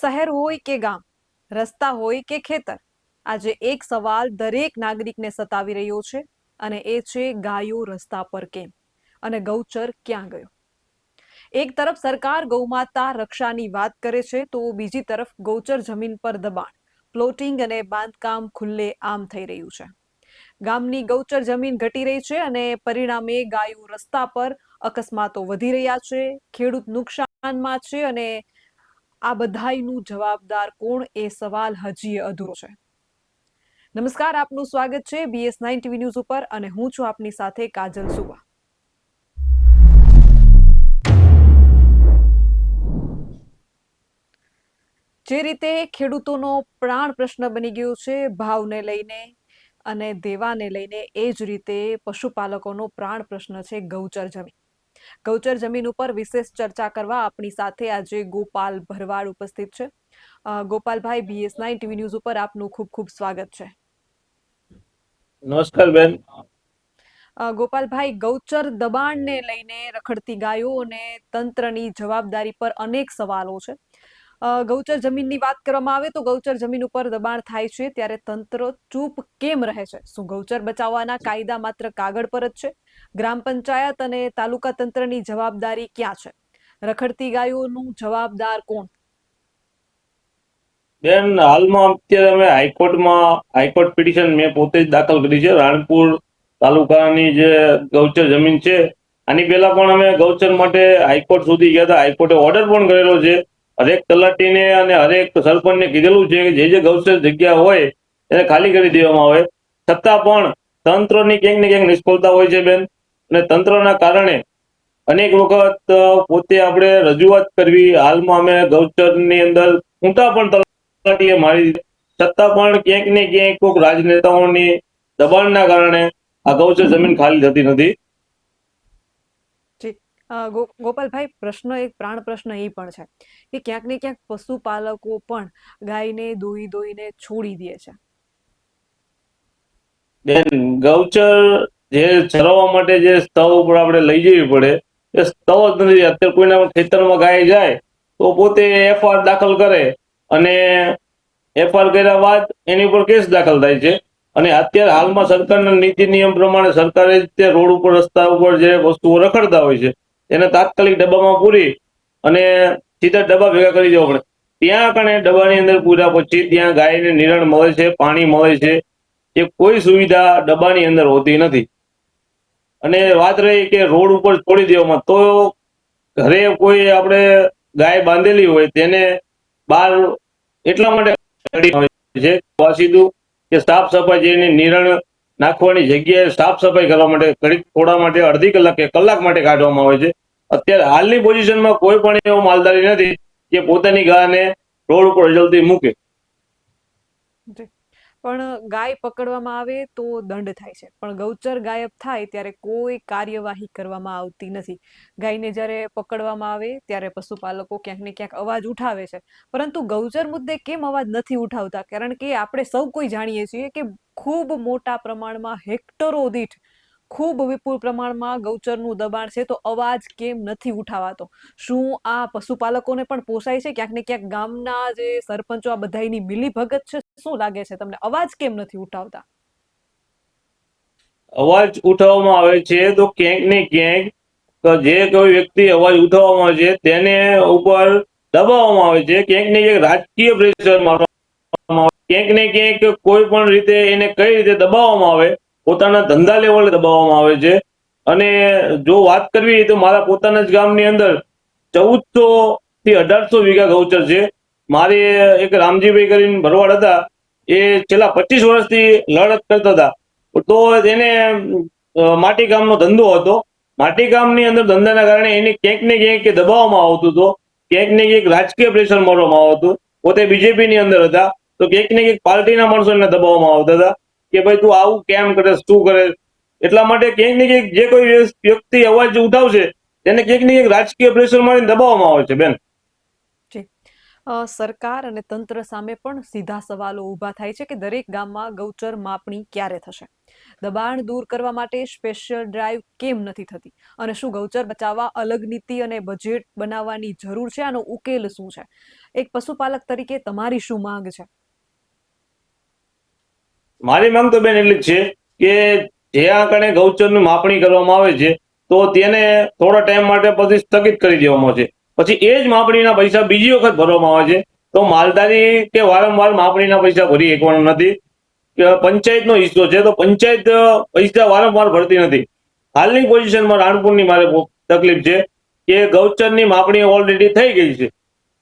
શહેર હોય કે ગામ, રસ્તા હોય કે ખેતર, આજે એક સવાલ દરેક નાગરિકને સતાવી રહ્યો છે અને એ છે ગાયો રસ્તા પર કેમ અને ગૌચર ક્યાં ગયો. એક તરફ સરકાર ગૌમાતા રક્ષાની વાત કરે છે તો બીજી તરફ ગૌચર જમીન પર દબાણ, પ્લોટિંગ અને બાંધકામ ખુલ્લે આમ થઈ રહ્યું છે. ગામની ગૌચર જમીન ઘટી રહી છે અને પરિણામે ગાયો રસ્તા પર, અકસ્માતો વધી રહ્યા છે, ખેડૂત નુકસાનમાં છે અને આ બધાયનું જવાબદાર કોણ એ સવાલ હજી અધૂરો છે. નમસ્કાર, આપનું સ્વાગત છે BS9 ટીવી ન્યૂઝ ઉપર અને હું છું આપની સાથે કાજલ સુવા. જે રીતે ખેડૂતોનો પ્રાણ પ્રશ્ન બની ગયો છે ભાવને લઈને અને દેવાને લઈને, એ જ રીતે પશુપાલકોનો પ્રાણ પ્રશ્ન છે ગૌચર જમીન. ગૌચર જમીન ઉપર વિશેષ ચર્ચા કરવા આપણી સાથે આજે ગોપાલ ભરવાડ ઉપસ્થિત છે. ગોપાલભાઈ, BS9 ટીવી ન્યૂઝ ઉપર આપનું ખૂબ ખૂબ સ્વાગત છે. નમસ્કાર બેન. ગોપાલભાઈ, ગૌચર દબાણને લઈને રખડતી ગાયો અને તંત્રની જવાબદારી પર અનેક સવાલો છે. ગૌચર જમીનની વાત કરવામાં આવે તો ગૌચર જમીન ઉપર દબાણ થાય છે ત્યારે તંત્ર ચૂપ કેમ રહે છે? શું ગૌચર બચાવવાના કાયદા માત્ર કાગળ પર જ છે? ગ્રામ પંચાયત અને તાલુકા તંત્રની જવાબદારી ક્યાં છે? રખડતી ગાયોનું જવાબદાર કોણ? બેન, હાલમાં અત્યારે અમે હાઈકોર્ટ પિટિશન મેં પોતે જ દાખલ કરી છે. રાણપુર તાલુકાની જે ગૌચર જમીન છે, આની પહેલા પણ અમે ગૌચર માટે હાઈકોર્ટ સુધી ગયા હતા. હાઈકોર્ટે ઓર્ડર પણ કરેલો છે. હરેક તલાટીને અને હરેક સરપંચને કીધેલું છે કે જે ગૌચર જગ્યા હોય એને ખાલી કરી દેવામાં આવે. છતાં પણ તંત્રની ક્યાંક ને ક્યાંક નિષ્ફળતા હોય છે બેન. અને તંત્રના કારણે અનેક વખત પોતે આપણે રજૂઆત કરવી. હાલમાં અમે ગૌચરની અંદર ઊંટા પણ તલાટીએ મારી, છતાં પણ ક્યાંક ને ક્યાંક કોઈક રાજનેતાઓની દબાણના કારણે આ ગૌચર જમીન ખાલી થતી નથી. ગોપાલભાઈ, પ્રશ્ન એક પ્રાણ પ્રશ્ન એ પણ છે કે ક્યાંક ને ક્યાંક પશુપાલકો પણ ગાયને દોઈને છોડી દે છે. બેન, ગૌચર જે ચરવા માટે જે સ્થળ ઉપર આપણે લઈ જવી પડે એ સ્થળ જ નથી. અત્યારે કોઈના ખેતરમાં ગાય જાય તો પોતે FR દાખલ કરે અને FR કર્યા બાદ એની ઉપર કેસ દાખલ થાય છે. અને અત્યારે હાલમાં સરકારના નીતિ નિયમ પ્રમાણે સરકારે તે રોડ ઉપર, રસ્તા ઉપર જે વસ્તુઓ રખડતા હોય છે એને તાત્કાલિક ડબ્બામાં પૂરી અને સીધા ડબ્બા ભેગા કરી દેવા પડે. ત્યાં કણે ડબ્બાની અંદર પૂર્યા પછી ત્યાં ગાયને નિરણ મળે છે, પાણી મળે છે. એ કોઈ સુવિધા ડબ્બાની અંદર હોતી નથી. અને વાત રહી કે રોડ ઉપર છોડી દેવામાં, તો ઘરે કોઈ આપણે ગાય બાંધેલી હોય તેને બહાર એટલા માટે છે કે સાફ સફાઈ, જેની નિરણ નાખવાની જગ્યાએ સાફ સફાઈ કરવા માટે ઘડીક થોડા માટે અડધી કલાક કે કલાક માટે કાઢવામાં આવે છે. અત્યારે હાલની પોઝિશનમાં કોઈ પણ એવો માલધારી નથી કે પોતાની ગાયને રોડ ઉપર જલ્દી મૂકે. પણ ગાય પકડવામાં આવે તો દંડ થાય છે, પણ ગૌચર ગાયબ થાય ત્યારે કોઈ કાર્યવાહી કરવામાં આવતી નથી. ગાયને જ્યારે પકડવામાં આવે ત્યારે પશુપાલકો ક્યાંક ને ક્યાંક અવાજ ઉઠાવે છે, પરંતુ ગૌચર મુદ્દે કેમ અવાજ નથી ઉઠાવતા? કારણ કે આપણે સૌ કોઈ જાણીએ છીએ કે ખૂબ મોટા પ્રમાણમાં, હેક્ટરો દીઠ ખૂબ વિપુલ પ્રમાણમાં ગૌચરનું દબાણ છે, તો અવાજ કેમ નથી ઉઠાવાતો? શું આ પશુપાલકોને પણ પોસાય છે? ક્યાંક ને ક્યાંક ગામના જે સરપંચો આ બધાની મિલીભગત છે? શું લાગે છે તમને, અવાજ કેમ નથી ઉઠાવતા? અવાજ ઉઠાવવામાં આવે છે તો ક્યાંક ને ક્યાંક જે કોઈ વ્યક્તિ અવાજ ઉઠાવવામાં આવે છે તેને ઉપર દબાવવામાં આવે છે. ક્યાંક ને ક્યાંક રાજકીય પ્રેશર મારવામાં આવે, ક્યાંક ને ક્યાંક કોઈ પણ રીતે એને કઈ રીતે દબાવવામાં આવે, પોતાના ધંધા લેવલે દબાવવામાં આવે છે. અને જો વાત કરવી તો મારા પોતાના જ ગામની અંદર 1400 થી 1800 વીઘા ગૌચર છે. મારે એક રામજીભાઈ કરીને ભરવાડ હતા, એ છેલ્લા 25 વર્ષથી લડત કરતા હતા. તો એને માટીકામનો ધંધો હતો. માટીકામની અંદર ધંધાના કારણે એને ક્યાંક ને ક્યાંક દબાવવામાં આવતું હતું, ક્યાંક ને ક્યાંક રાજકીય પ્રેશર મારવામાં આવતું. પોતે BJP ની અંદર હતા તો ક્યાંક ને ક્યાંક પાર્ટીના માણસો એને દબાવવામાં આવતા હતા કે ભાઈ તું આવું કેમ કરે, શું કરે. એટલા માટે ક્યાંક ને ક્યાંક જે કોઈ વ્યક્તિ અવાજ ઉઠાવશે તેને ક્યાંક ને ક્યાંક રાજકીય પ્રેશર મારીને દબાવવામાં આવે છે બેન. સરકાર અને તંત્ર સામે પણ સીધા સવાલો ઊભા થાય છે કે દરેક ગામમાં ગૌચર માપણી ક્યારે થશે, દબાણ દૂર કરવા માટે સ્પેશિયલ ડ્રાઈવ કેમ નથી થતી, અને શું ગૌચર બચાવવા અલગ નીતિ અને બજેટ બનાવવાની જરૂર છે? આનો ઉકેલ શું છે? એક પશુપાલક તરીકે તમારી શું માંગ છે? મારી માંગ તો બેન એટલી જ છે કે જે આંકડે ગૌચરની માપણી કરવામાં આવે છે તો તેને થોડા ટાઈમ માટે પછી સ્થગિત કરી દેવામાં આવે છે, પછી એ જ માપણીના પૈસા બીજી વખત ભરવામાં આવે છે. તો માલધારી કે વારંવાર માપણીના પૈસા ભરી શકવાનો નથી. પંચાયતનો હિસ્સો છે તો પંચાયત પૈસા વારંવાર ભરતી નથી. હાલની પોઝિશનમાં રાણપુરની મારે તકલીફ છે કે ગૌચરની માપણી ઓલરેડી થઈ ગઈ છે,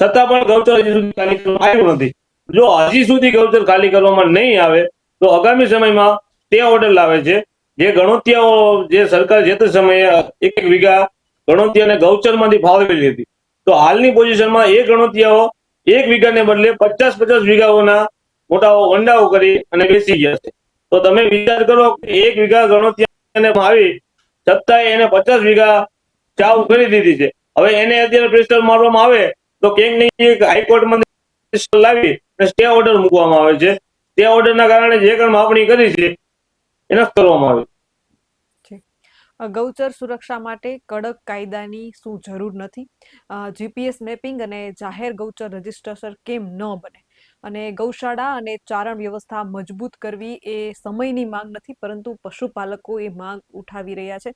છતાં પણ ગૌચર હજી સુધી ખાલી કરવામાં આવ્યું નથી. જો હજી સુધી ગૌચર ખાલી કરવામાં નહીં આવે તો આગામી સમયમાં તે ઓર્ડર લાવે છે જે ગણોતિયાઓ જે સરકાર જે તે સમયે એક વીઘા ગણોતિયાને ગૌચરમાંથી ફાળવેલી હતી, તો હાલની પોઝિશનમાં એ ગણોતિયાઓ એક વીઘાને બદલે 50-50 વીઘાઓના મોટા વંડાઓ કરી અને બેસી ગયા છે. તો તમે વિચાર કરો કે એક વીઘા ગણોતિયાને આવી છતાંય એને 50 વીઘા ચાવ કરી દીધી છે. હવે એને અત્યારે પ્રેશર મારવામાં આવે તો ક્યાંક ને ક્યાંક હાઈકોર્ટમાં લાવી સ્ટે ઓર્ડર મૂકવામાં આવે છે. તે ઓર્ડરના કારણે જે કંઈ માપણી કરી છે એને કરવામાં આવે. ગૌચર સુરક્ષા માટે કડક કાયદાની શું જરૂર નથી? જીપીએસ મેપિંગ અને જાહેર ગૌચર રજીસ્ટ્રેશન કેમ ન બને? અને ગૌશાળા અને ચારણ વ્યવસ્થા મજબૂત કરવી એ સમયની માંગ નથી, પરંતુ પશુપાલકો એ માંગ ઉઠાવી રહ્યા છે.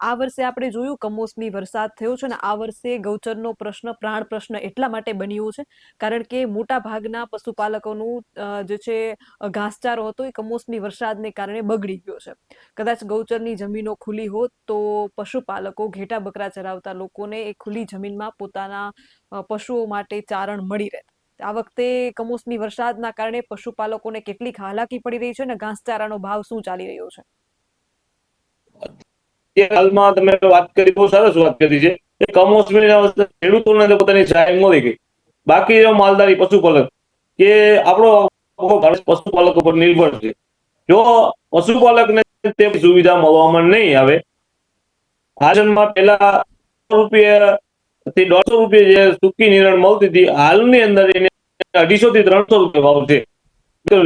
આ વર્ષે આપણે જોયું કમોસમી વરસાદ થયો છે, ને આ વર્ષે ગૌચરનો પ્રશ્ન પ્રાણ પ્રશ્ન એટલા માટે બન્યો છે કારણ કે મોટા ભાગના પશુપાલકોનું જે છે ઘાસચારો હતો એ કમોસમી વરસાદને કારણે બગડી ગયો છે. કદાચ ગૌચરની જમીનો ખુલ્લી હોત તો પશુપાલકો ઘેટા બકરા ચરાવતા લોકોને એ ખુલ્લી જમીનમાં પોતાના પશુઓ માટે ચારણ મળી રહેત. આ વખતે કમોસમી વરસાદના કારણે પશુપાલકોને કેટલીક હાલાકી પડી રહી છે, ને ઘાસચારાનો ભાવ શું ચાલી રહ્યો છે? હાલમાં તમે વાત કરી, બહુ સરસ વાત કરી છે કે કમોસમી ખેડૂતોને પોતાની સહાય મળી ગઈ. બાકી માલધારી પશુપાલક કે આપણો પશુપાલક ઉપર નિર્ભર છે. જો પશુપાલકને તે સુવિધા મળવામાં નહીં આવે, હાલમાં પેલા રૂપિયા થી 150 રૂપિયા જે સૂકી નિરણ મળતી હતી, હાલની અંદર એને 250 થી 300 રૂપિયા ભાવ છે.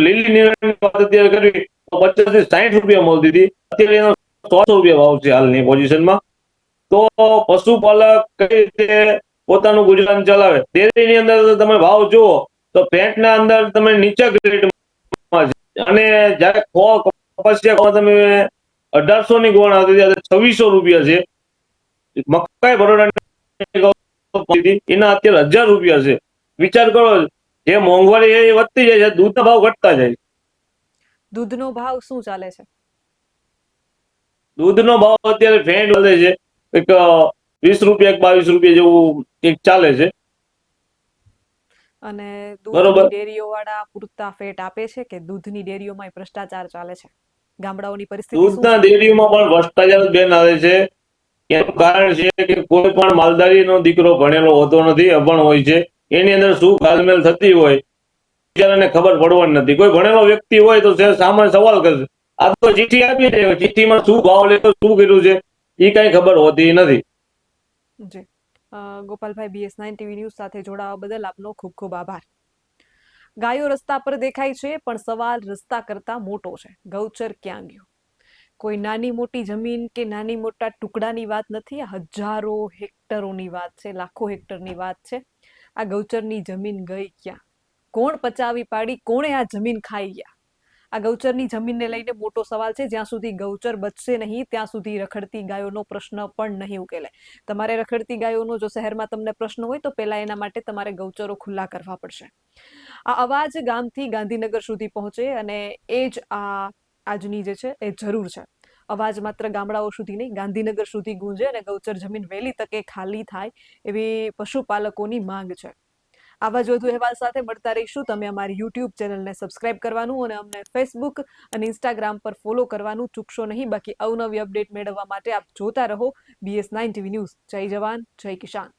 લીલી નિરણ વાત અત્યારે કરવી તો 50 થી 60 રૂપિયા મળતી હતી, અત્યારે એનો 100 રૂપિયા ભાવ છે હાલની પોઝિશનમાં. તો પશુપાલક કઈ રીતે પોતાનું ગુજરાન ચલાવે? ડેરીની અંદર તમે ભાવ જુઓ તો ફેટના અંદર તમે નીચા ગ્રેડમાં અને જયારે કપાસિયા તમે 1800 ની ગોળ આવતી હતી, 2600 રૂપિયા છે. મકાઈ બરોડા એના અત્યારે 1000 રૂપિયા છે. વિચાર કરો, જે મોંઘવારી એ વધતી જાય છે, દૂધના ભાવ ઘટતા જાય છે. દૂધનો ભાવ શું ચાલે છે? દૂધનો ભાવ અત્યારે ફેટ વધે છે, એક 20 રૂપિયા 22 રૂપિયા જેવું એક ચાલે છે. અને બરોબર. દૂધની ડેરીઓ વાળા પૂરતા ફેટ આપે છે કે દૂધની ડેરીઓમાં ભ્રષ્ટાચાર ચાલે છે? ગામડાઓની પરિસ્થિતિ શું દૂધના છે? ડેરીઓમાં પણ ભ્રષ્ટાચાર બેન આવે છે. એનું કારણ છે કે કોઈ પણ માલધારીનો દીકરો ભણેલો હોતો નથી, અભણ હોય છે. એની અંદર શું ઘાલમેલ થતી હોય બિચારાને ખબર પડવાની નથી. કોઈ ભણેલો વ્યક્તિ હોય તો સામે સવાલ કરશે, આ તો ચિઠ્ઠી આપી છે, ચિઠ્ઠીમાં શું ભાવ લેતો શું કર્યું છે એ કઈ ખબર હોતી નથી. જી ગોપાલભાઈ, BS9 TV ન્યૂઝ સાથે જોડાવા બદલ આપનો ખૂબ ખૂબ આભાર. ગાયો રસ્તા પર દેખાય છે, પણ સવાલ રસ્તા કરતા મોટો છે. ગૌચર ક્યાં ગયું? કોઈ નાની મોટી જમીન કે નાની મોટા ટુકડાની વાત નથી, આ હજારો હેક્ટરોની વાત છે, લાખો હેક્ટરની વાત છે. આ ગૌચરની જમીન ગઈ ક્યાં? કોણ પચાવી પાડી? કોણે આ જમીન ખાઈ ગયા? આ ગૌચરની જમીનને લઈને મોટો સવાલ છે. જ્યાં સુધી ગૌચર બચશે નહીં ત્યાં સુધી રખડતી ગાયોનો પ્રશ્ન પણ નહીં ઉકેલે. તમારે રખડતી ગાયોનો જો શહેરમાં તમને પ્રશ્ન હોય તો પહેલા એના માટે તમારે ગૌચરો ખુલ્લા કરવા પડશે. આ અવાજ ગામથી ગાંધીનગર સુધી પહોંચે અને એ જ આજની જે છે એ જરૂર છે. અવાજ માત્ર ગામડાઓ સુધી નહીં, ગાંધીનગર સુધી ગુંજે અને ગૌચર જમીન વહેલી તકે ખાલી થાય એવી પશુપાલકોની માંગ છે. આવા જ વધુ અહેવાલ સાથે મળતા રહીશું. તમે અમારી YouTube ચેનલને સબસ્ક્રાઇબ કરવાનું અને અમને Facebook અને Instagram પર ફોલો કરવાનું ચૂકશો નહીં. બાકી અવનવી અપડેટ મેળવવા માટે આપ જોતા રહો BS9 TV ન્યૂઝ. જય જવાન, જય કિસાન.